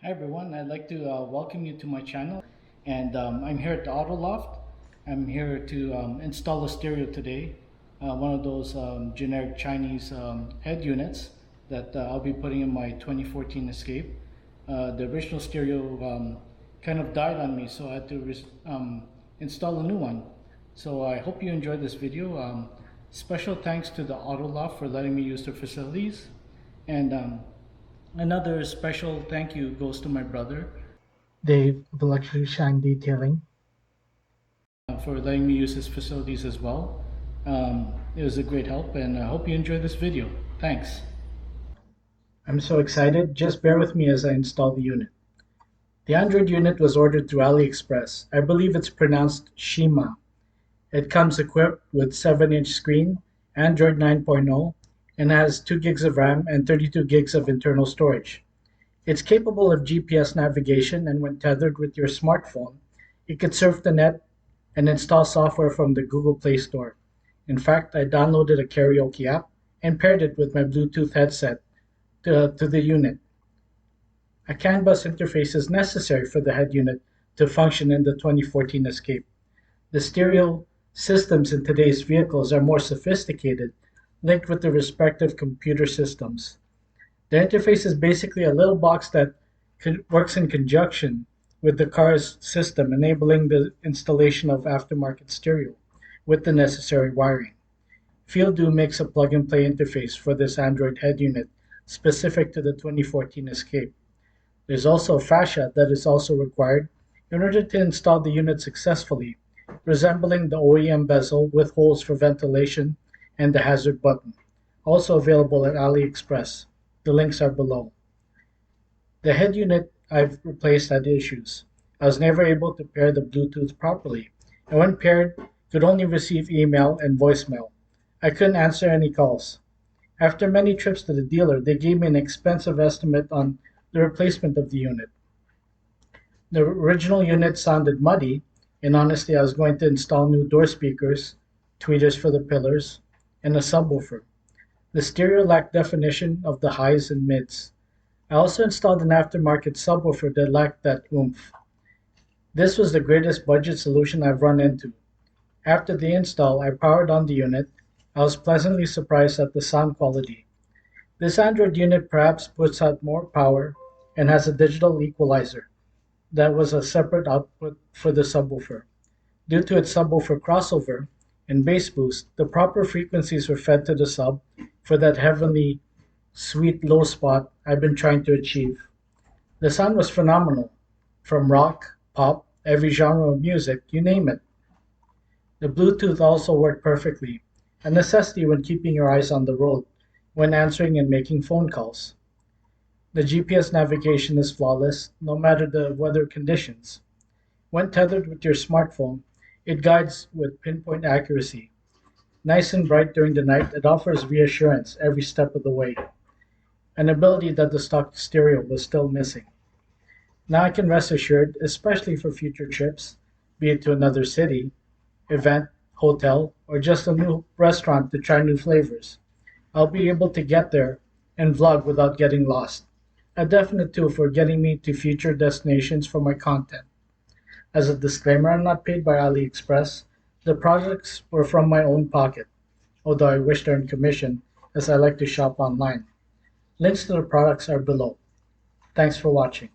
Hi everyone, I'd like to welcome you to my channel, and I'm here at the Auto Loft. I'm here to install a stereo today, one of those generic Chinese head units that I'll be putting in my 2014 Escape. The original stereo kind of died on me, so I had to install a new one. So I hope you enjoyed this video. Special thanks to the Auto Loft for letting me use their facilities, and another special thank you goes to my brother Dave of Electric Shine Detailing. For letting me use his facilities as well. It was a great help, and I hope you enjoyed this video. Thanks. I'm so excited, just bear with me as I install the unit. The Android unit was ordered through AliExpress. I believe it's pronounced Xima. It comes equipped with 7-inch screen, Android 9.0, and has 2 gigs of RAM and 32 gigs of internal storage. It's capable of GPS navigation, and when tethered with your smartphone, it can surf the net and install software from the Google Play Store. In fact, I downloaded a Karaoke app and paired it with my Bluetooth headset to the unit. A Canbus interface is necessary for the head unit to function in the 2014 Escape. The stereo systems in today's vehicles are more sophisticated, linked with the respective computer systems. The interface is basically a little box that works in conjunction with the car's system, enabling the installation of aftermarket stereo with the necessary wiring. FEELDO makes a plug-and-play interface for this Android head unit specific to the 2014 Escape. There's also Fascia that is also required in order to install the unit successfully, resembling the OEM bezel with holes for ventilation and the hazard button, also available at AliExpress. The links are below. The head unit I've replaced had issues. I was never able to pair the Bluetooth properly, and when paired, could only receive email and voicemail. I couldn't answer any calls. After many trips to the dealer, they gave me an expensive estimate on the replacement of the unit. The original unit sounded muddy, and honestly I was going to install new door speakers, tweeters for the pillars, and a subwoofer. The stereo lacked definition of the highs and mids. I also installed an aftermarket subwoofer that lacked that oomph. This was the greatest budget solution I've run into. After the install, I powered on the unit. I was pleasantly surprised at the sound quality. This Android unit perhaps puts out more power and has a digital equalizer that was a separate output for the subwoofer. Due to its subwoofer crossover and bass boost, the proper frequencies were fed to the sub for that heavenly, sweet low spot I've been trying to achieve. The sound was phenomenal, from rock, pop, every genre of music, you name it. The Bluetooth also worked perfectly, a necessity when keeping your eyes on the road, when answering and making phone calls. The GPS navigation is flawless, no matter the weather conditions. When tethered with your smartphone, it guides with pinpoint accuracy. Nice and bright during the night, it offers reassurance every step of the way, an ability that the stock stereo was still missing. Now I can rest assured, especially for future trips, be it to another city, event, hotel, or just a new restaurant to try new flavors. I'll be able to get there and vlog without getting lost. A definite tool for getting me to future destinations for my content. As a disclaimer, I'm not paid by AliExpress. The products were from my own pocket, although I wish to earn commission as I like to shop online. Links to the products are below. Thanks for watching.